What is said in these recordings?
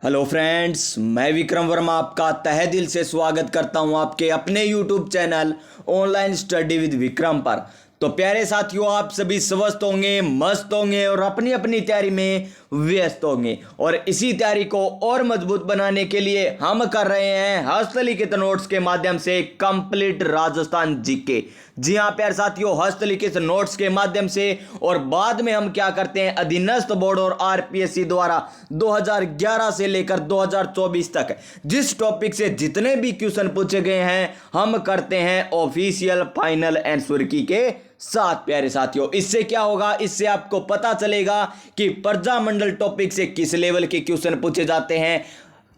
Hello friends, मैं विक्रम वर्मा आपका तहे दिल से स्वागत करता हूं आपके अपने YouTube channel online study with Vikram पर। तो प्यारे साथियों, आप सभी स्वस्थ होंगे, मस्त होंगे और अपनी अपनी तैयारी में व्यस्त होंगे। और इसी तैयारी को और मजबूत बनाने के लिए हम कर रहे हैं हस्तलिखित नोट्स के माध्यम से कंप्लीट राजस्थान जीके। जी हाँ प्यारे साथियों, हस्तलिखित नोट्स के माध्यम से। और बाद में हम क्या करते हैं, अधीनस्थ बोर्ड और आरपीएससी द्वारा 2011 से लेकर 2024 तक जिस टॉपिक से जितने भी क्वेश्चन पूछे गए हैं हम करते हैं ऑफिशियल फाइनल आंसर की के साथ। प्यारे साथियों, इससे क्या होगा, इससे आपको पता चलेगा कि प्रजामंडल टॉपिक से किस लेवल के क्वेश्चन पूछे जाते हैं,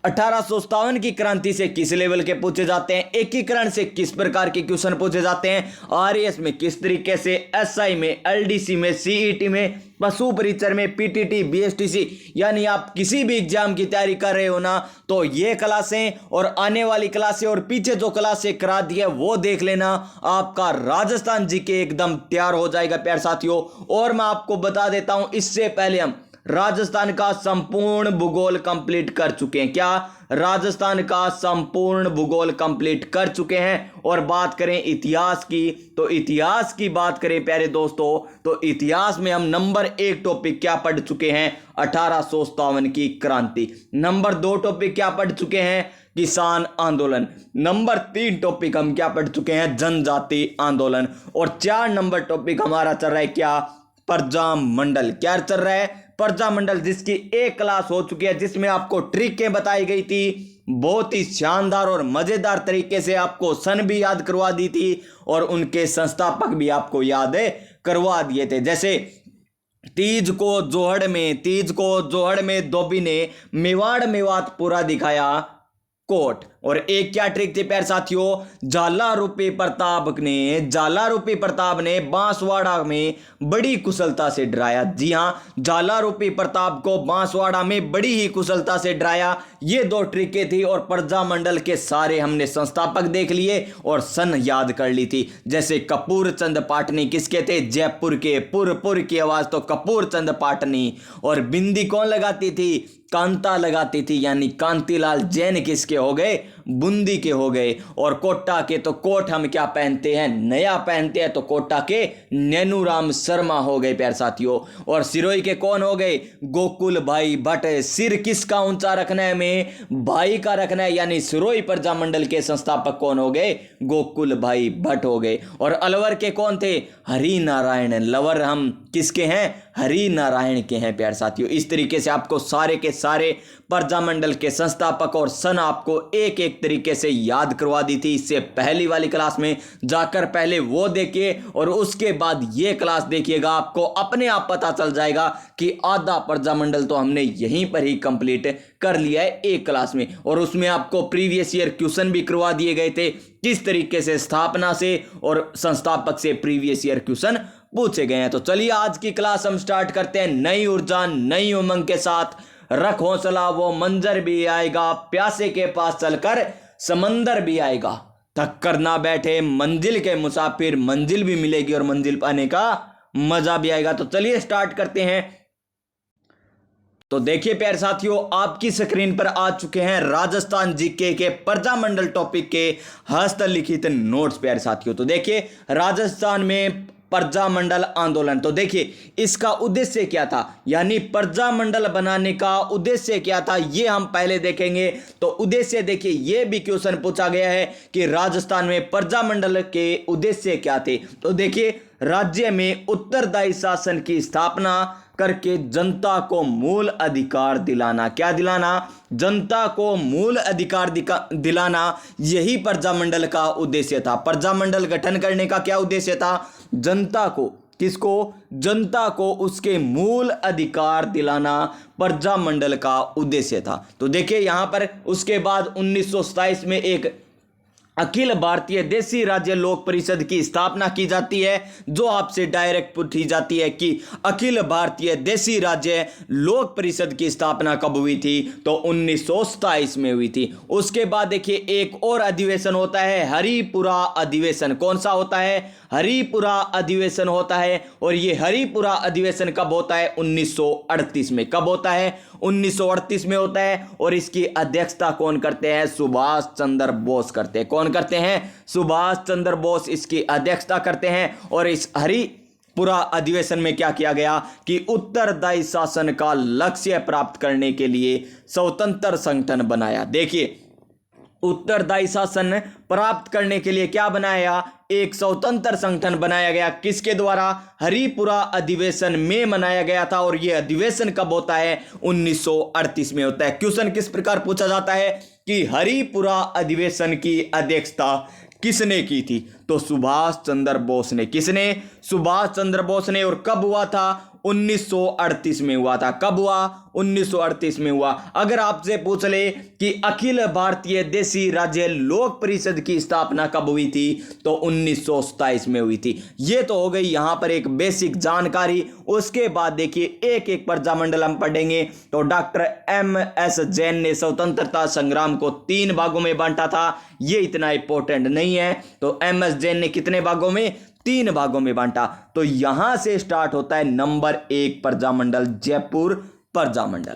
1857 की क्रांति से किस लेवल के पूछे जाते हैं, एकीकरण से किस प्रकार के क्वेश्चन पूछे जाते हैं, आरएएस में किस तरीके से, एसआई में, एलडीसी में, सीईटी में, पशु परिचर में, पीटीटी, बीएसटीसी, यानी आप किसी भी एग्जाम की तैयारी कर रहे हो ना, तो ये क्लासें और आने वाली क्लासें और पीछे जो क्लासें करा दी है वो देख लेना। आपका राजस्थान जीके एकदम तैयार हो जाएगा प्यारे साथियों। और मैं आपको बता देता हूं, इससे पहले हम राजस्थान का संपूर्ण भूगोल कंप्लीट कर चुके हैं। क्या राजस्थान का संपूर्ण भूगोल कंप्लीट कर चुके हैं। और बात करें इतिहास की, तो इतिहास की बात करें प्यारे दोस्तों, तो इतिहास में हम नंबर 1 टॉपिक क्या पढ़ चुके हैं, 1857 की क्रांति। नंबर 2 टॉपिक क्या पढ़ चुके हैं, किसान आंदोलन। नंबर 3 टॉपिक हम क्या पढ़ चुके हैं, जनजाति आंदोलन। और 4 नंबर टॉपिक हमारा चल रहा है क्या, प्रजामंडल। क्या चल रहा है, प्रजामंडल, जिसकी एक क्लास हो चुकी है, जिसमें आपको ट्रिकें बताई गई थी, बहुत ही शानदार और मजेदार तरीके से आपको सन भी याद करवा दी थी और उनके संस्थापक भी आपको याद करवा दिए थे। जैसे तीज को जोहड़ में धोबी ने मेवाड़ मेवात पूरा दिखाया कोट। और एक क्या ट्रिक थी प्यारे साथियों, झाला रूपी प्रताप ने बांसवाड़ा में बड़ी कुशलता से डराया। जी हां, झाला रूपी प्रताप को बांसवाड़ा में बड़ी ही कुशलता से डराया। ये 2 ट्रिकें थी। और प्रजामंडल के सारे हमने संस्थापक देख लिए और सन याद कर ली थी। जैसे कपूर चंद पाटनी किसके थे, जयपुर के। पुर की आवाज तो कपूर चंद पाटनी। और बिंदी कौन लगाती थी, कांता लगाती थी, यानी कांतिलाल जैन किसके हो गए, बूंदी के हो गए। और कोटा के तो कोट हम क्या पहनते हैं, नया पहनते हैं, तो कोटा के नैनूराम शर्मा हो गए प्यारे साथियों। और सिरोही के कौन हो गए, गोकुल भाई भट्ट। सिर किसका ऊंचा रखना है, में भाई का रखना है, यानी सिरोही प्रजामंडल के संस्थापक कौन हो गए, गोकुल भाई भट्ट हो गए। और अलवर के कौन थे, हरि नारायण। लवर हम किसके हैं, हरि नारायण के हैं प्यारे साथियों। इस तरीके से आपको सारे के सारे प्रजामंडल के संस्थापक और सन आपको एक एक तरीके से याद करवा दी थी। इससे पहली वाली क्लास में जाकर पहले वो देखिए और उसके बाद ये क्लास देखिएगा, आपको अपने आप पता चल जाएगा कि आधा प्रजामंडल तो हमने यहीं पर ही कंप्लीट कर लिया है एक क्लास में। और उसमें आपको प्रीवियस ईयर क्वेश्चन भी करवा दिए गए थे, किस तरीके से स्थापना से और संस्थापक से प्रीवियस ईयर क्वेश्चन पूछे गए हैं। तो चलिए आज की क्लास हम स्टार्ट करते हैं नई ऊर्जा नई उमंग के साथ। रख हौसला वो मंजर भी आएगा, प्यासे के पास चलकर समंदर भी आएगा। थक कर ना बैठे मंजिल के मुसाफिर, मंजिल भी मिलेगी और मंजिल पाने का मजा भी आएगा। तो चलिए स्टार्ट करते हैं। तो देखिए प्यारे साथियों, आपकी स्क्रीन पर आ चुके हैं राजस्थान जीके के प्रजामंडल टॉपिक के हस्तलिखित नोट्स प्यारे साथियों। तो देखिए राजस्थान में प्रजामंडल आंदोलन, तो देखिए इसका उद्देश्य क्या था, यानी प्रजामंडल बनाने का उद्देश्य क्या था, ये हम पहले देखेंगे। तो उद्देश्य देखिए, ये भी क्वेश्चन पूछा गया है कि राजस्थान में प्रजामंडल के उद्देश्य क्या थे। तो देखिए, राज्य में उत्तरदायी शासन की स्थापना करके जनता को मूल अधिकार दिलाना। क्या दिलाना, जनता को मूल अधिकार दिलाना, यही प्रजामंडल का उद्देश्य था। प्रजामंडल गठन करने का क्या उद्देश्य था, जनता को, किसको, जनता को उसके मूल अधिकार दिलाना प्रजामंडल का उद्देश्य था। तो देखिए यहां पर उसके बाद 1927 में एक अखिल भारतीय देशी राज्य लोक परिषद की स्थापना की जाती है, जो आपसे डायरेक्ट पूछी जाती है कि अखिल भारतीय देशी राज्य लोक परिषद की स्थापना कब हुई थी, तो 1927 में हुई थी। उसके बाद देखिए एक और अधिवेशन होता है, हरिपुरा अधिवेशन। कौन सा होता है, हरिपुरा अधिवेशन होता है। और ये हरिपुरा अधिवेशन कब होता है? 1938 में। कब होता है? 1938 में होता है। और इसकी अध्यक्षता कौन करते हैं? सुभाष चंद्र बोस करते हैं। कौन करते हैं? सुभाष चंद्र बोस इसकी अध्यक्षता करते हैं। और इस हरिपुरा अधिवेशन में क्या किया गया कि उत्तरदायी शासन का लक्ष्य प्राप्त करने के लिए स्वतंत्र संगठन बनाया। देखिए, उत्तरदायी शासन प्राप्त करने के लिए क्या बनाया? एक स्वतंत्र संगठन बनाया गया। किसके द्वारा? हरिपुरा अधिवेशन में बनाया गया था। और यह अधिवेशन कब होता है? 1938 में होता है। क्वेश्चन किस प्रकार पूछा जाता है कि हरिपुरा अधिवेशन की अध्यक्षता किसने की थी? तो सुभाष चंद्र बोस ने। किसने? सुभाष चंद्र बोस ने। और कब हुआ था? 1938 में हुआ था। कब हुआ? 1938 में हुआ। अगर आपसे पूछ ले कि अखिल भारतीय देशी राज्य लोक परिषद की स्थापना कब हुई थी? तो 1927 में हुई थी। ये तो हो गई यहां पर एक बेसिक जानकारी। उसके बाद देखिए एक एक प्रजामंडल हम पढ़ेंगे। तो डॉक्टर MS जैन ने स्वतंत्रता संग्राम को 3 भागों में बांटा था। ये इतना इंपॉर्टेंट नहीं है। तो MS जैन ने कितने भागों में? 3 भागों में बांटा। तो यहां से स्टार्ट होता है नंबर 1 प्रजामंडल, जयपुर प्रजामंडल।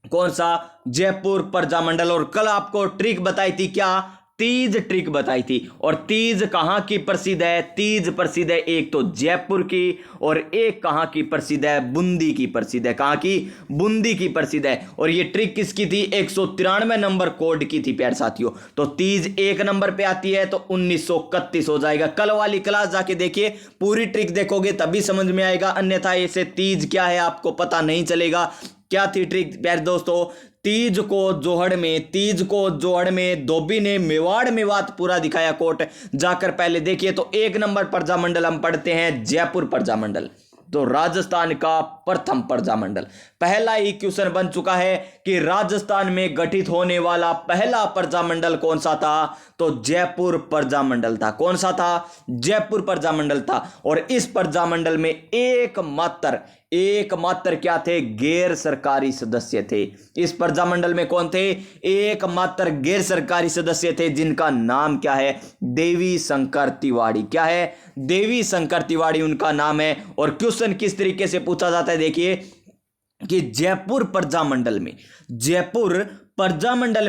कौन सा? जयपुर प्रजामंडल। और कल आपको ट्रिक बताई थी, क्या? तीज ट्रिक बताई थी। और तीज कहां की प्रसिद्ध है? तीज प्रसिद्ध है एक तो जयपुर की, और एक कहां की प्रसिद्ध है? बूंदी की प्रसिद्ध है। कहां की? बूंदी की प्रसिद्ध है। और ये ट्रिक किसकी थी? 193 नंबर कोड की थी प्यारे साथियों। तो तीज 1 नंबर पे आती है तो 1931 हो जाएगा। कल वाली क्लास जाके देखिए, पूरी ट्रिक देखोगे तभी समझ में आएगा, अन्यथा ऐसे तीज क्या है आपको पता नहीं चलेगा। क्या थी ट्रिक प्यारे दोस्तों? तीज को जोहड़ में धोबी ने मेवाड़ मेवात पूरा दिखाया कोट। जाकर पहले देखिए तो 1 नंबर प्रजामंडल हम पढ़ते हैं जयपुर प्रजामंडल। तो राजस्थान का प्रथम प्रजामंडल। पहला ही क्वेश्चन बन चुका है कि राजस्थान में गठित होने वाला पहला प्रजामंडल कौन सा था? तो जयपुर प्रजामंडल था। कौन सा था? जयपुर प्रजामंडल था। और इस प्रजामंडल में एकमात्र क्या थे? गैर सरकारी सदस्य थे। इस प्रजामंडल में कौन थे? एकमात्र गैर सरकारी सदस्य थे, जिनका नाम क्या है? देवी शंकर तिवारी। क्या है? देवी शंकर तिवारी उनका नाम है। और क्वेश्चन किस तरीके से पूछा जाता है देखिए कि जयपुर प्रजामंडल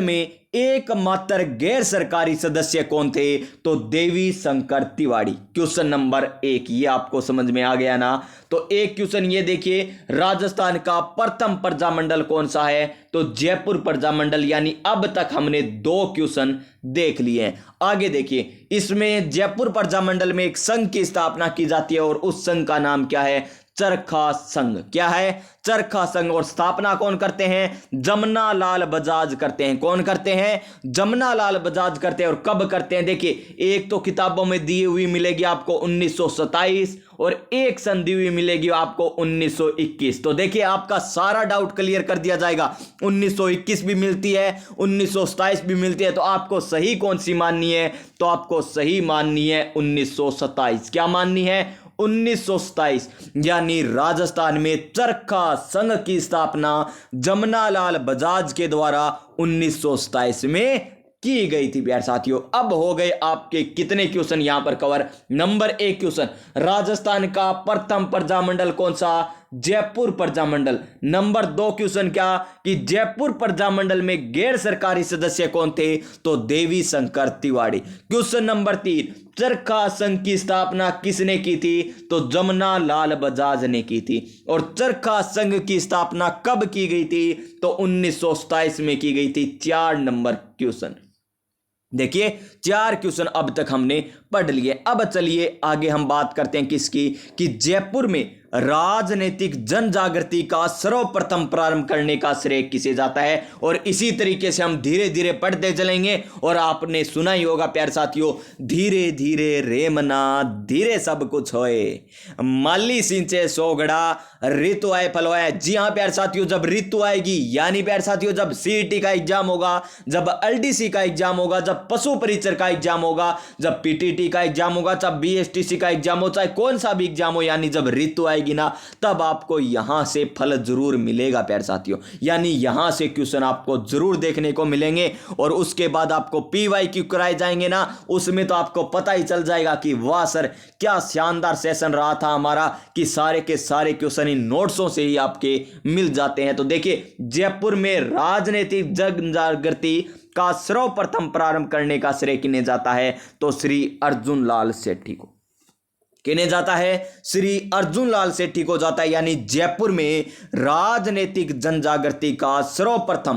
में एकमात्र गैर सरकारी सदस्य कौन थे? तो देवी शंकर तिवारी। क्वेश्चन नंबर 1 ये आपको समझ में आ गया ना? तो एक क्वेश्चन ये देखिए, राजस्थान का प्रथम प्रजामंडल कौन सा है? तो जयपुर प्रजामंडल। यानी अब तक हमने 2 क्वेश्चन देख लिए हैं। आगे देखिए, इसमें जयपुर प्रजामंडल में एक संघ की स्थापना की जाती है और उस संघ का नाम क्या है? चरखा संघ। क्या है? चरखा संघ। और स्थापना कौन करते हैं? जमना लाल बजाज करते हैं। कौन करते हैं? जमना लाल बजाज करते हैं। और कब करते हैं? देखिए, एक तो किताबों में दी हुई मिलेगी आपको 1927 और एक सन दी हुई मिलेगी आपको 1921। तो देखिए आपका सारा डाउट क्लियर कर दिया जाएगा। 1921 भी मिलती है, 1927 भी मिलती है। तो आपको सही कौन सी माननी है? तो आपको सही माननी है 1927। क्या माननी है? 1927। यानी राजस्थान में चरखा संघ की स्थापना जमनालाल बजाज के द्वारा 1927 में की गई थी प्यारे साथियों। अब हो गए आपके कितने क्वेश्चन यहां पर कवर? नंबर 1 क्वेश्चन, राजस्थान का प्रथम प्रजामंडल कौन सा? जयपुर प्रजामंडल। नंबर 2 क्वेश्चन क्या कि जयपुर प्रजामंडल में गैर सरकारी सदस्य कौन थे? तो देवी शंकर तिवारी। क्वेश्चन नंबर 3, चरखा संघ की स्थापना किसने की थी? तो जमना लाल बजाज ने की थी। और चरखा संघ की स्थापना कब की गई थी? तो 1927 में की गई थी। 4 नंबर क्वेश्चन। देखिए 4 क्वेश्चन अब तक हमने पढ़ लिए। अब चलिए आगे हम बात करते हैं किसकी कि जयपुर में राजनीतिक जन जागृति का सर्वप्रथम प्रारंभ करने का श्रेय किसे जाता है। और इसी तरीके से हम धीरे धीरे पढ़ते चलेंगे। और आपने सुना ही होगा प्यारे साथियों, धीरे धीरे रेमना धीरे सब कुछ होए, माली सिंचे सोगड़ा ऋतु आए फलवाए। जी हाँ प्यारे साथियों, जब ऋतु आएगी यानी प्यारे साथियों जब CET का एग्जाम होगा, जब LDC का एग्जाम होगा, जब पशु परिचर का एग्जाम होगा, जब PTT का एग्जाम होगा, जब BSTC का एग्जाम हो, चाहे कौन सा भी एग्जाम हो, यानी जब ऋतु आएगी ना, तब आपको यहां से फल जरूर मिलेगा प्यारे साथियों। यानी यहां से क्वेश्चन आपको जरूर देखने को मिलेंगे। और उसके बाद आपको PYQ कराए जाएंगे ना, उसमें तो आपको पता ही चल जाएगा कि वाह सर क्या शानदार सेशन रहा था हमारा, कि सारे के सारे क्वेश्चन इन नोट्सों से ही आपके मिल जाते हैं। तो देखिए, जयपुर में राजनीतिक जन जागृति का सर्वप्रथम प्रारंभ करने का श्रेय किन्हें जाता है? तो श्री अर्जुन लाल सेठी को। किन्हें जाता है? श्री अर्जुन लाल सेठी को जाता है। यानी जयपुर में राजनीतिक जन जागृति का सर्वप्रथम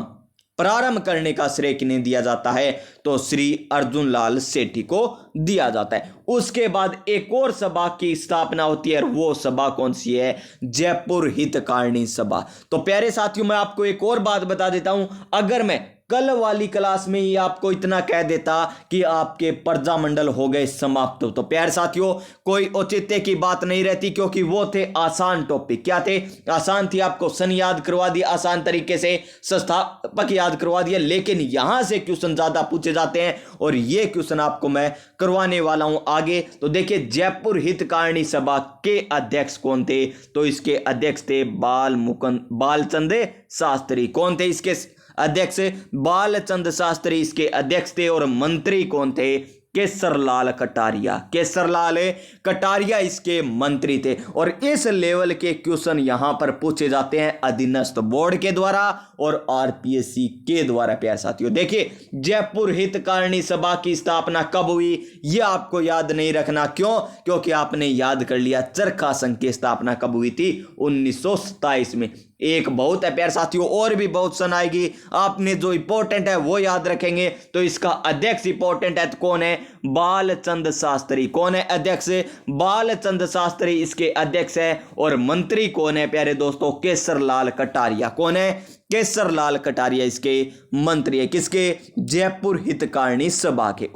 प्रारंभ करने का श्रेय किन्हें दिया जाता है? तो श्री अर्जुन लाल सेठी को दिया जाता है। उसके बाद एक और सभा की स्थापना होती है, और वो सभा कौन सी है? जयपुर हितकारिणी सभा। तो प्यारे साथियों, मैं आपको एक और बात बता देता हूं। अगर मैं कल वाली क्लास में ही आपको इतना कह देता कि आपके प्रजामंडल हो गए समाप्त, तो प्यारे साथियों कोई औचित्य की बात नहीं रहती, क्योंकि वो थे आसान टॉपिक। क्या थे? आसान थी। आपको सन याद करवा दिया आसान तरीके से, संस्थापक याद करवा दिया, लेकिन यहां से क्वेश्चन ज्यादा पूछे जाते हैं, और ये क्वेश्चन आपको मैं करवाने वाला हूं आगे। तो देखिए, जयपुर हितकारिणी सभा के अध्यक्ष कौन थे? तो इसके अध्यक्ष थे बालचंद शास्त्री। कौन थे इसके अध्यक्ष? बालचंद शास्त्री इसके अध्यक्ष थे। और मंत्री कौन थे? केसरलाल कटारिया। केसरलाल कटारिया इसके मंत्री थे। और इस लेवल के क्वेश्चन यहां पर पूछे जाते हैं अधीनस्थ बोर्ड के द्वारा और RPSC के द्वारा। प्यारे साथियों, देखिए, जयपुर हितकारिणी सभा की स्थापना कब हुई यह आपको याद नहीं रखना। क्यों? क्योंकि आपने याद कर लिया चरखा संघ की स्थापना कब हुई थी? 1927 में। एक बहुत है प्यारे साथियों, और भी बहुत सन आएगी। आपने जो इंपॉर्टेंट है वो याद रखेंगे। तो इसका अध्यक्ष इंपॉर्टेंट है, तो कौन है? बालचंद शास्त्री। कौन है अध्यक्ष? बालचंद शास्त्री इसके अध्यक्ष है। और मंत्री कौन है प्यारे दोस्तों? केसरलाल कटारिया। कौन है? केसरलाल कटारिया इसके मंत्री है। किसके? जयपुर हितकारिणी सभा के।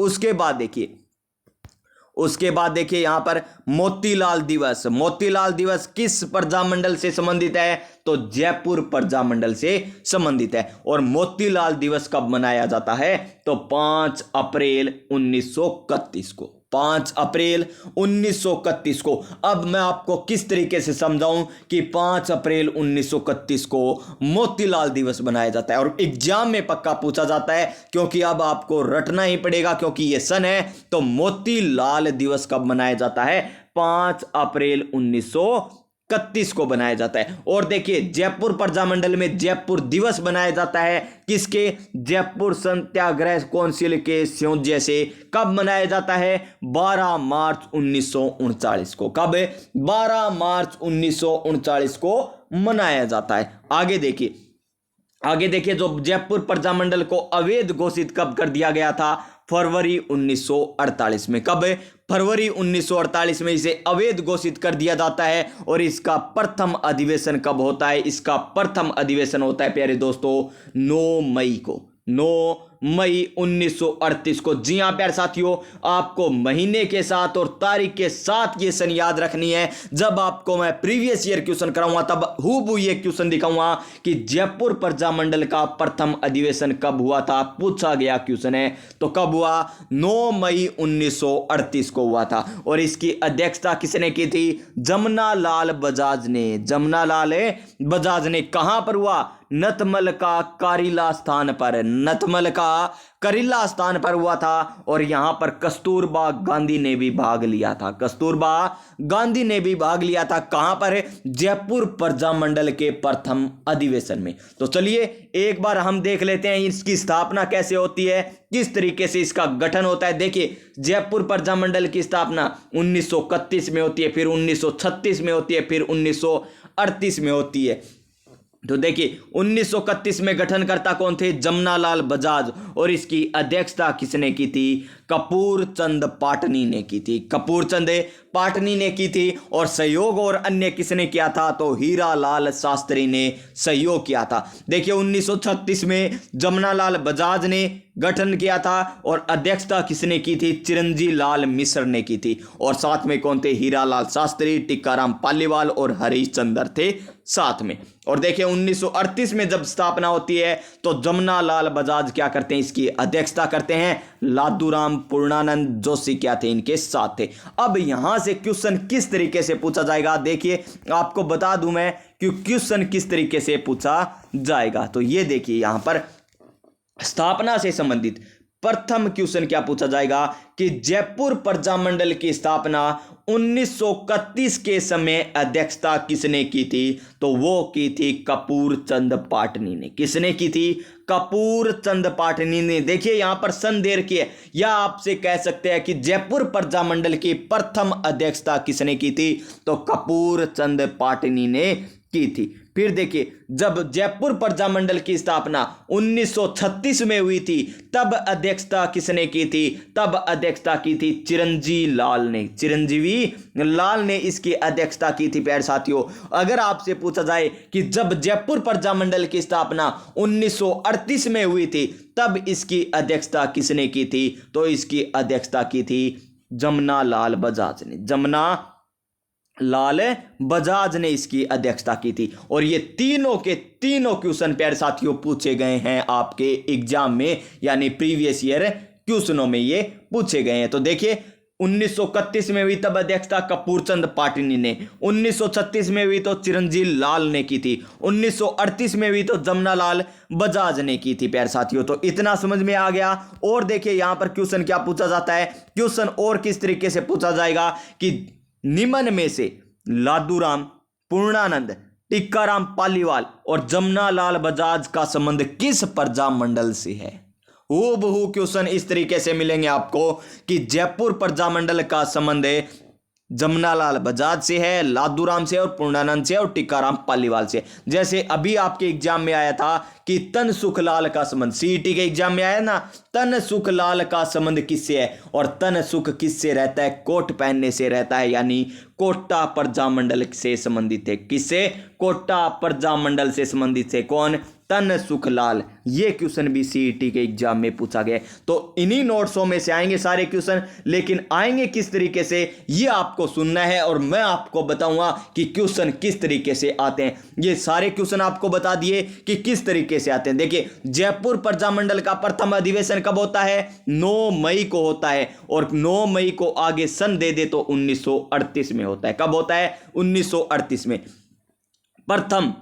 उसके बाद देखिए यहां पर मोतीलाल दिवस। मोतीलाल दिवस किस प्रजामंडल से संबंधित है? तो जयपुर प्रजामंडल से संबंधित है। और मोतीलाल दिवस कब मनाया जाता है? तो 5 अप्रैल 1931 को। 5 अप्रैल 1931 को। अब मैं आपको किस तरीके से समझाऊं कि 5 अप्रैल 1931 को मोतीलाल दिवस बनाया जाता है, और एग्जाम में पक्का पूछा जाता है, क्योंकि अब आपको रटना ही पड़ेगा, क्योंकि ये सन है। तो मोतीलाल दिवस कब मनाया जाता है? 5 अप्रैल 1931 को बनाया जाता है। और देखिए, जयपुर प्रजामंडल में जयपुर दिवस बनाया जाता है किसके? जयपुर सत्याग्रह काउंसिल के संयोज्य से। कब मनाया जाता है? 12 मार्च 1939 को। कब? 12 मार्च 1939 को मनाया जाता है। आगे देखिए, जो जयपुर प्रजामंडल को अवैध घोषित कब कर दिया गया था? फरवरी 1948 में। कब? फरवरी 1948 में इसे अवैध घोषित कर दिया जाता है। और इसका प्रथम अधिवेशन कब होता है? इसका प्रथम अधिवेशन होता है प्यारे दोस्तों 9 मई को। 9 मई 1938 को। जी हां प्यारे साथियों, आपको महीने के साथ और तारीख के साथ ये सन याद रखनी है। जब आपको मैं प्रीवियस ईयर क्वेश्चन कराऊंगा तब हूबहू ये क्वेश्चन दिखाऊंगा कि जयपुर प्रजामंडल का प्रथम अधिवेशन कब हुआ था। पूछा गया क्वेश्चन है। तो कब हुआ? 9 मई 1938 को हुआ था। और इसकी अध्यक्षता किसने की थी? जमनालाल बजाज ने। जमनालाल बजाज ने। कहां पर हुआ? नतमल का कारिला स्थान पर। नतमल का करिल्ला स्थान पर हुआ था। और यहां पर कस्तूरबा गांधी ने भी भाग लिया था। कस्तूरबा गांधी ने भी भाग लिया था। कहां पर? जयपुर प्रजामंडल के प्रथम अधिवेशन में। तो चलिए एक बार हम देख लेते हैं इसकी स्थापना कैसे होती है, किस तरीके से इसका गठन होता है। देखिए, जयपुर प्रजामंडल की स्थापना 1931 में होती है, फिर 1936 में होती है, फिर 1938 में होती है। तो देखिए 1931 में गठनकर्ता कौन थे? जमनालाल बजाज। और इसकी अध्यक्षता किसने की थी? कपूर चंद पाटनी ने की थी। कपूर चंद पाटनी ने की थी। और सहयोग और अन्य किसने किया था? तो हीरालाल शास्त्री ने सहयोग किया था। देखिए 1936 में जमनालाल बजाज ने गठन किया था। और अध्यक्षता किसने की थी? चिरंजी लाल मिश्र ने की थी। और साथ में कौन थे? हीरालाल शास्त्री, टिक्काराम पालीवाल और हरिश्चंद्र थे साथ में। और देखिए 1938 में जब स्थापना होती है तो जमनालाल बजाज क्या करते हैं? इसकी अध्यक्षता करते हैं। लादूराम राम पूर्णानंद जोशी क्या थे, इनके साथ थे। अब यहां से क्वेश्चन किस तरीके से पूछा जाएगा, देखिए आपको बता दूं मैं कि क्वेश्चन किस तरीके से पूछा जाएगा। तो ये देखिए यहां पर स्थापना से संबंधित प्रथम क्वेश्चन क्या पूछा जाएगा कि जयपुर प्रजामंडल की स्थापना 1931 के समय अध्यक्षता किसने की थी, तो वो की थी कपूर चंद पाटनी ने। किसने की थी, कपूर चंद पाटनी ने। देखिए यहां पर सन दे रखी है, या आपसे कह सकते हैं कि जयपुर प्रजामंडल की प्रथम अध्यक्षता किसने की थी, तो कपूर चंद पाटनी ने की थी। फिर देखिए जब जयपुर प्रजामंडल की स्थापना 1936 में हुई थी तब अध्यक्षता किसने की थी, तब अध्यक्षता की थी चिरंजीवी लाल ने। चिरंजीवी लाल ने इसकी अध्यक्षता की थी। प्यारे साथियों, अगर आपसे पूछा जाए कि जब जयपुर प्रजामंडल की स्थापना 1938 में हुई थी तब इसकी अध्यक्षता किसने की थी, तो इसकी अध्यक्षता की थी जमना लाल बजाज ने। जमना लाल बजाज ने इसकी अध्यक्षता की थी। और ये तीनों के तीनों क्वेश्चन प्यारे साथियों पूछे गए हैं आपके एग्जाम में, यानी प्रीवियस ईयर क्वेश्चनों में ये पूछे गए हैं। तो देखिए 1931 में हुई तब अध्यक्षता कपूर चंद पाटनी ने, 1936 में हुई तो चिरंजीवी लाल ने की थी, 1938 में हुई तो जमना लाल बजाज ने की थी। प्यारे साथियों, तो इतना समझ में आ गया। और देखिए यहां पर क्वेश्चन क्या पूछा जाता है, क्वेश्चन और किस तरीके से पूछा जाएगा कि निम्न में से लादूराम, पूर्णानंद, टिक्काराम पालीवाल और जमना लाल बजाज का संबंध किस प्रजामंडल से है। हूबहू क्वेश्चन इस तरीके से मिलेंगे आपको कि जयपुर प्रजामंडल का संबंध जमनालाल बजाज से है, लादूराम से और पूर्णानंद से और टिक्काराम पालीवाल से। जैसे अभी आपके एग्जाम में आया था कि तन सुखलाल का संबंध, सीईटी के एग्जाम में आया ना, तन सुखलाल का संबंध किससे है, और तन सुख किससे रहता है, कोट पहनने से रहता है, यानी कोटा प्रजामंडल से संबंधित है। किससे, कोटा प्रजामंडल से संबंधित है। कौन, तन सुखलाल। ये क्वेश्चन भी सीईटी के एग्जाम में पूछा गया। तो इन्हीं नोट्सों में से आएंगे सारे क्वेश्चन, लेकिन आएंगे किस तरीके से ये आपको सुनना है और मैं आपको बताऊंगा कि क्वेश्चन किस तरीके से आते हैं। ये सारे क्वेश्चन आपको बता दिए कि किस तरीके से आते हैं। देखिए जयपुर प्रजामंडल का प्रथम अधिवेशन कब होता है, 9 मई को होता है, और 9 मई को आगे सन दे दे तो 1938 में होता है। कब होता है, 1938 में। प्रथम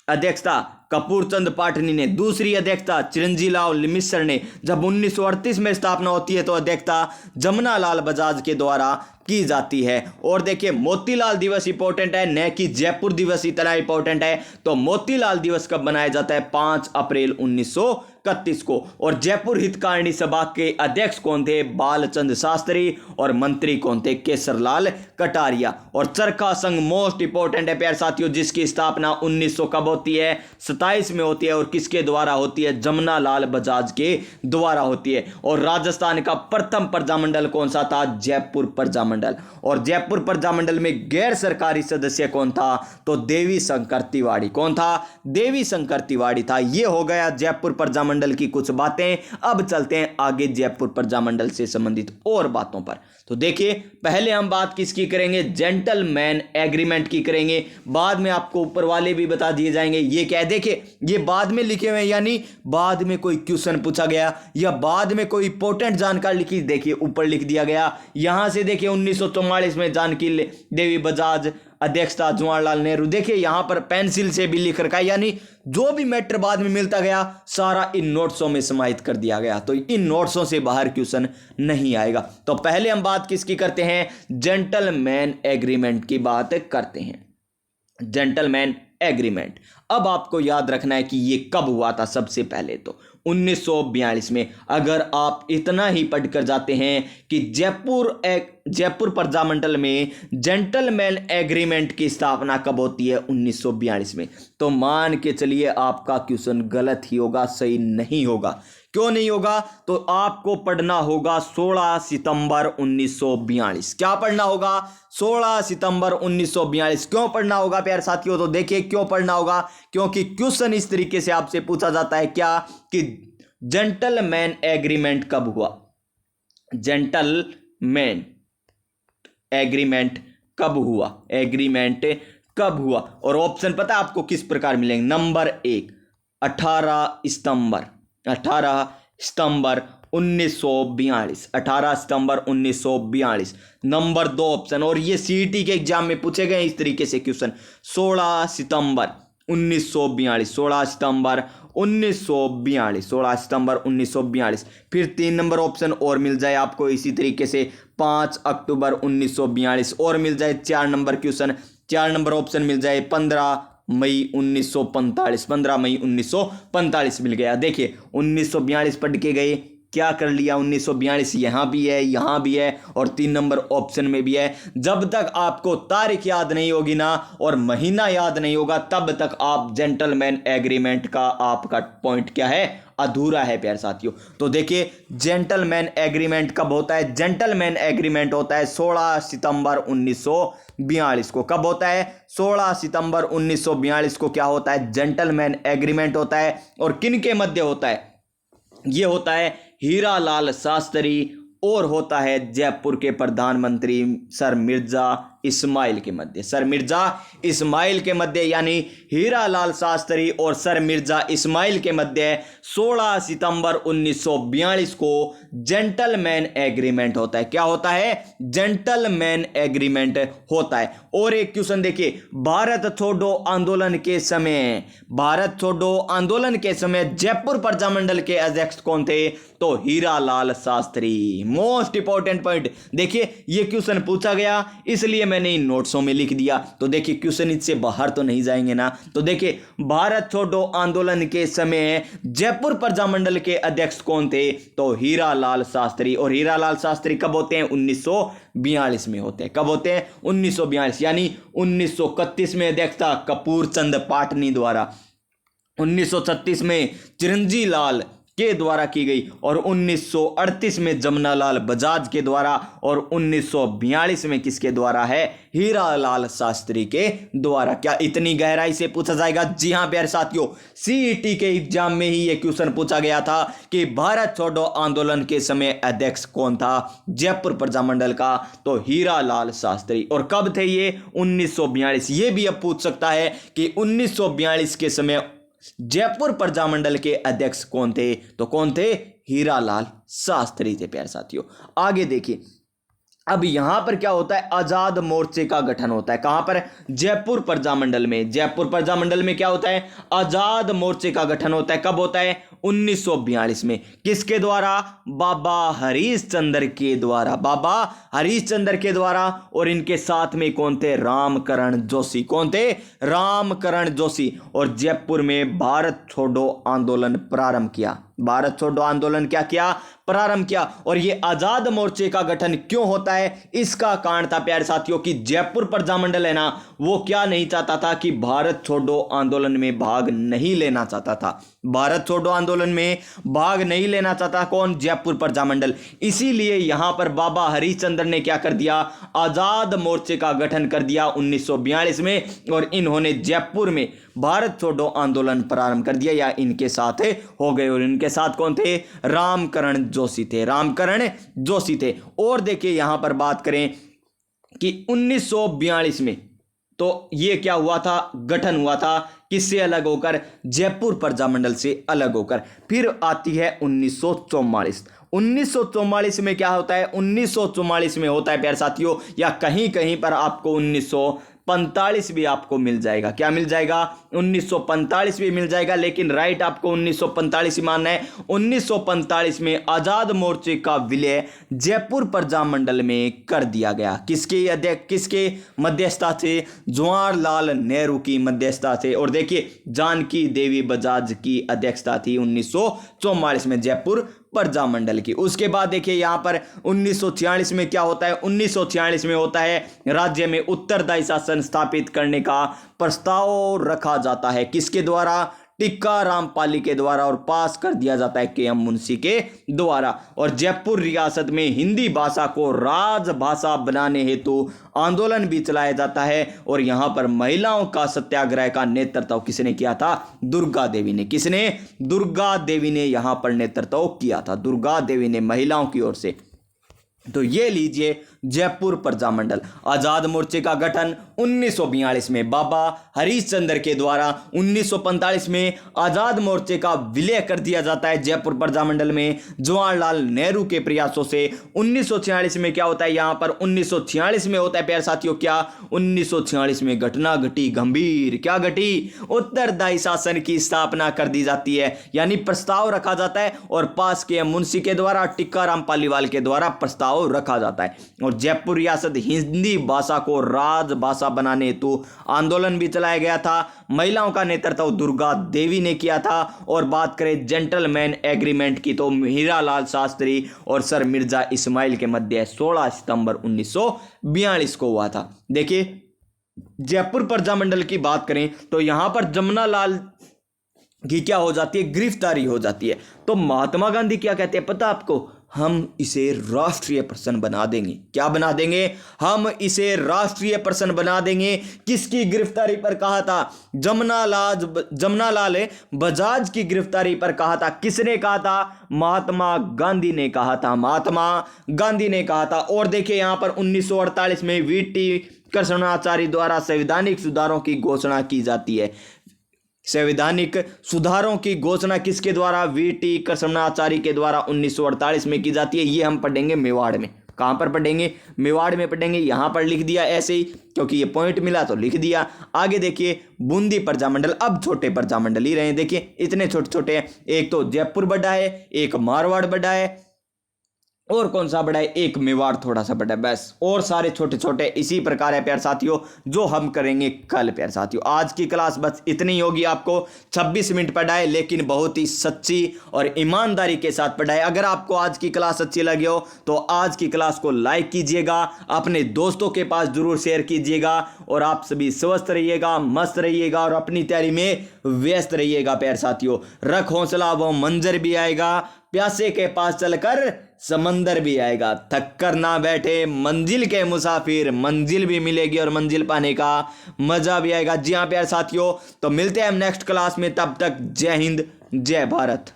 अध्यक्षता कपूर चंद पाटनी ने, दूसरी अध्यक्षता चिरंजीवी लाल मिश्र ने। जब 1938 में स्थापना होती है तो अध्यक्षता जमना लाल बजाज के द्वारा की जाती है। और देखिए मोतीलाल दिवस इंपॉर्टेंट है, न कि जयपुर दिवस इतना इंपॉर्टेंट है। तो मोतीलाल दिवस कब मनाया जाता है, 5 अप्रैल 1931 को। और जयपुर हितकारिणी सभा के अध्यक्ष कौन थे, बालचंद शास्त्री, और मंत्री कौन थे, केसरलाल कटारिया। और चरखा संघ मोस्ट इंपॉर्टेंट है प्यारे साथियों, जिसकी स्थापना 1900 कब होती है, 27 में होती है, और किसके द्वारा होती है, जमना लाल बजाज के द्वारा होती है। और राजस्थान का प्रथम प्रजामंडल कौन सा था, जयपुर प्रजामंडल। और जयपुर प्रजामंडल में गैर सरकारी सदस्य कौन था, तो देवी शंकर तिवारी। कौन था, देवी शंकर तिवारी था। यह हो गया जयपुर प्रजामंडल की कुछ बातें। अब चलते हैं आगे जयपुर प्रजामंडल से संबंधित और बातों पर। तो देखिए पहले हम बात किसकी करेंगे, जेंटलमैन एग्रीमेंट की करेंगे। बाद में आपको ऊपर वाले भी बता दिए जाएंगे। ये क्या है, देखिए ये बाद में लिखे हुए हैं, यानी बाद में कोई क्वेश्चन पूछा गया या बाद में कोई इंपॉर्टेंट जानकारी लिखी, देखिए ऊपर लिख दिया गया। यहां से देखिए 1944 में जानकी देवी बजाज, अध्यक्षता जवाहरलाल नेहरू। देखिए यहां पर पेंसिल से भी लिख रखा है, यानी जो भी मैटर बाद में मिलता गया सारा इन नोट्सों में समाहित कर दिया गया। तो इन नोट्सों से बाहर क्वेश्चन नहीं आएगा। तो पहले हम बात किसकी करते हैं, जेंटलमैन एग्रीमेंट की बात करते हैं। जेंटलमैन एग्रीमेंट, अब आपको याद रखना है कि ये कब हुआ था। सबसे पहले तो 1942 में। अगर आप इतना ही पढ़कर जाते हैं कि जयपुर प्रजामंडल में जेंटलमैन एग्रीमेंट की स्थापना कब होती है, 1942 में, तो मान के चलिए आपका क्वेश्चन गलत ही होगा, सही नहीं होगा। क्यों नहीं होगा, तो आपको पढ़ना होगा 16 सितंबर 1942। क्या पढ़ना होगा, 16 सितंबर 1942। क्यों पढ़ना होगा प्यारे साथियों, तो देखिए क्यों पढ़ना होगा, क्योंकि क्वेश्चन इस तरीके से आपसे पूछा जाता है क्या, कि जेंटलमैन एग्रीमेंट कब हुआ, जेंटलमैन एग्रीमेंट कब हुआ, एग्रीमेंट कब हुआ। और ऑप्शन पता है आपको किस प्रकार मिलेंगे। नंबर 1 18 सितंबर, 18 सितंबर 1942, 18 सितंबर 1942 नंबर 2 ऑप्शन। और ये सीईटी के एग्जाम में पूछे गए इस तरीके से क्वेश्चन। 16 सितंबर 1942, 16 सितंबर 1942, 16 सितंबर 1942। फिर 3 नंबर ऑप्शन और मिल जाए आपको इसी तरीके से 5 अक्टूबर 1942 और मिल जाए 4 नंबर क्वेश्चन, 4 नंबर ऑप्शन मिल जाए 15 मई 1945, 15 मई 1945 मिल गया। देखिए 1942 पढ़ के गए, क्या कर लिया, 1942 यहाँ भी है, यहाँ भी है और 3 नंबर ऑप्शन में भी है। जब तक आपको तारीख याद नहीं होगी ना और महीना याद नहीं होगा तब तक आप जेंटलमैन एग्रीमेंट का आपका पॉइंट क्या है, अधूरा है प्यारे साथियों। तो देखिए जेंटलमैन एग्रीमेंट कब होता है, जेंटलमैन एग्रीमेंट होता है 16 सितंबर 1942 को। कब होता है, 16 सितंबर 1942 को क्या होता है, जेंटलमैन एग्रीमेंट होता है। और किन के मध्य होता है, ये होता है हीरालाल शास्त्री और होता है जयपुर के प्रधानमंत्री सर मिर्जा इस्माइल के मध्य, सर मिर्जा इस्माइल के मध्य, यानी हीरालाल शास्त्री और सर मिर्जा इस्माइल के मध्य 16 सितंबर 1942 को जेंटलमैन एग्रीमेंट होता है। क्या होता है, जेंटलमैन एग्रीमेंट होता है। और एक क्वेश्चन देखिए, भारत छोड़ो आंदोलन के समय, भारत छोड़ो आंदोलन के समय जयपुर प्रजामंडल के अध्यक्ष कौन थे, तो Hiralal Shastri. Most important point देखिए, ये क्वेश्चन पूछा गया इसलिए मैंने इन नोट्सों में लिख दिया। तो देखिए क्वेश्चन इससे बाहर तो नहीं जाएंगे ना। तो देखिए भारत छोड़ो आंदोलन के समय जयपुर प्रजामंडल के अध्यक्ष कौन थे, तो हीरालाल शास्त्री। और हीरालाल शास्त्री कब होते हैं, 1942 में होते हैं। कब होते हैं, 1942, यानी 1931 में अध्यक्ष था कपूर चंद पाटनी द्वारा, 1936 में चिरंजी लाल के द्वारा की गई और 1938 में जमनालाल बजाज के द्वारा और 1942 में किसके द्वारा है, हीरालाल शास्त्री के द्वारा। क्या इतनी गहराई से पूछा जाएगा? जी हां प्यारे साथियों, सीईटी के एग्जाम में ही ये क्वेश्चन पूछा गया था कि भारत छोड़ो आंदोलन के समय अध्यक्ष कौन था जयपुर प्रजामंडल का, तो हीरालाल शास्त्री। और कब थे ये, 1942। ये भी अब पूछ सकता है कि 1942 के समय जयपुर प्रजामंडल के अध्यक्ष कौन थे, तो कौन थे, हीरालाल शास्त्री थे प्यारे साथियों। आगे देखिए, अब यहां पर क्या होता है, आजाद मोर्चे का गठन होता है। कहां पर, जयपुर प्रजामंडल में। जयपुर प्रजामंडल में क्या होता है, आजाद मोर्चे का गठन होता है। कब होता है, 1942 में। किसके द्वारा, बाबा हरीश चंद्र के द्वारा, बाबा हरीश चंद्र के द्वारा। और इनके साथ में कौन थे, रामकरण जोशी। कौन थे, रामकरण जोशी। और जयपुर में भारत छोड़ो आंदोलन प्रारंभ किया, भारत छोड़ो आंदोलन क्या किया, प्रारंभ किया। और ये आजाद मोर्चे का गठन क्यों होता है, इसका कारण था प्यारे साथियों कि जयपुर प्रजामंडल है ना, वो क्या नहीं चाहता था कि भारत छोड़ो आंदोलन में भाग नहीं लेना चाहता था। भारत छोड़ो आंदोलन में भाग नहीं लेना चाहता कौन, जयपुर प्रजामंडल। इसीलिए यहां पर बाबा हरिश्चंद्र ने क्या कर दिया, आजाद मोर्चे का गठन कर दिया 1942 में। और इन्होंने जयपुर में भारत छोड़ो आंदोलन प्रारंभ कर दिया, या इनके साथ हो गए। और इनके साथ कौन थे, रामकरण जोशी थे, रामकरण जोशी थे। और देखिए यहां पर बात करें कि 1942 में तो ये क्या हुआ था, गठन हुआ था किससे अलग होकर, जयपुर प्रजामंडल से अलग होकर। फिर आती है 1944। 1944 में क्या होता है, 1944 में होता है प्यारे साथियों, या कहीं कहीं पर आपको 1945 भी आपको मिल जाएगा। क्या मिल जाएगा, 1945 भी मिल जाएगा, लेकिन राइट आपको 1945 ही मानना है। 1945 में आजाद मोर्चे का विलय जयपुर प्रजामंडल में कर दिया गया। किसके अध्यक्ष, किसके मध्यस्थता से, जवाहरलाल नेहरू की मध्यस्थता से। और देखिए जानकी देवी बजाज की अध्यक्षता थी 1944 में जयपुर प्रजामंडल की। उसके बाद देखिए यहां पर 1946 में क्या होता है, 1946 में होता है राज्य में उत्तरदायी शासन स्थापित करने का प्रस्ताव रखा जाता है। किसके द्वारा, टिक्का रामपाली के द्वारा। और पास कर दिया जाता है के.एम. मुंशी के द्वारा। और जयपुर रियासत में हिंदी भाषा को राजभाषा बनाने हेतु आंदोलन भी चलाया जाता है। और यहां पर महिलाओं का सत्याग्रह का नेतृत्व किसने किया था, दुर्गा देवी ने। किसने, दुर्गा देवी ने यहां पर नेतृत्व किया था, दुर्गा देवी ने महिलाओं की ओर से। तो ये लीजिए जयपुर प्रजामंडल। आजाद मोर्चे का गठन 1942 में बाबा हरीश चंद्र के द्वारा 1945 में आजाद मोर्चे का विलय कर दिया जाता है जयपुर प्रजामंडल में जवाहरलाल नेहरू के प्रयासों से। 1946 में क्या होता है, यहां पर 1946 में होता है प्यारे साथियों, क्या 1946 में घटना घटी गंभीर, क्या घटी, उत्तरदायी शासन की स्थापना कर दी जाती है, यानी प्रस्ताव रखा जाता है और पास के मुंशी के द्वारा टिक्काराम पालीवाल के द्वारा प्रस्ताव रखा जाता है। और जयपुर रियासत हिंदी भाषा को राजभाषा बनाने हेतु आंदोलन भी चलाया गया था। महिलाओं का नेतृत्व दुर्गा देवी ने किया था। और बात करें जेंटलमैन एग्रीमेंट की तो हीरालाल शास्त्री और सर मिर्जा इस्माइल के मध्य 16 सितंबर 1942 को हुआ था। देखिए जयपुर प्रजामंडल की बात करें तो यहां पर जमनालाल की क्या हो जाती है, गिरफ्तारी हो जाती है। तो महात्मा गांधी क्या कहते हैं पता आपको, हम इसे राष्ट्रीय प्रश्न बना देंगे। क्या बना देंगे, हम इसे राष्ट्रीय प्रश्न बना देंगे। किसकी गिरफ्तारी पर कहा था, जमनालाल बजाज की गिरफ्तारी पर कहा था। किसने कहा था, महात्मा गांधी ने कहा था, महात्मा गांधी ने कहा था। और देखिए यहां पर 1948 में वीटी कृष्णाचार्य द्वारा संवैधानिक सुधारों की घोषणा की जाती है। संवैधानिक सुधारों की घोषणा किसके द्वारा, वीटी कृष्णाचार्य के द्वारा 1948 में की जाती है। ये हम पढ़ेंगे मेवाड़ में। कहां पर पढ़ेंगे, मेवाड़ में पढ़ेंगे। यहां पर लिख दिया ऐसे ही क्योंकि ये पॉइंट मिला तो लिख दिया। आगे देखिए बूंदी प्रजामंडल, अब छोटे प्रजामंडल ही रहे, देखिए इतने छोटे छोटे हैं। एक तो जयपुर बड़ा है, एक मारवाड़ बड़ा है, और कौन सा बड़ा है, एक मेवाड़ थोड़ा सा बड़ा है, बस। और सारे छोटे छोटे इसी प्रकार है प्यारे साथियों, जो हम करेंगे कल प्यारे साथियों। आज की क्लास बस इतनी होगी। आपको 26 मिनट पढ़ाए, लेकिन बहुत ही सच्ची और ईमानदारी के साथ पढ़ाए। अगर आपको आज की क्लास अच्छी लगी हो तो आज की क्लास को लाइक कीजिएगा, अपने दोस्तों के पास जरूर शेयर कीजिएगा। और आप सभी स्वस्थ रहिएगा, मस्त रहिएगा और अपनी तैयारी में व्यस्त रहिएगा प्यारे साथियों। रख हौसला, वो मंजर भी आएगा, प्यासे के पास चलकर समंदर भी आएगा। थक कर ना बैठे मंजिल के मुसाफिर, मंजिल भी मिलेगी और मंजिल पाने का मजा भी आएगा। जी हाँ प्यारे साथियों, तो मिलते हैं हम नेक्स्ट क्लास में। तब तक जय हिंद, जय भारत।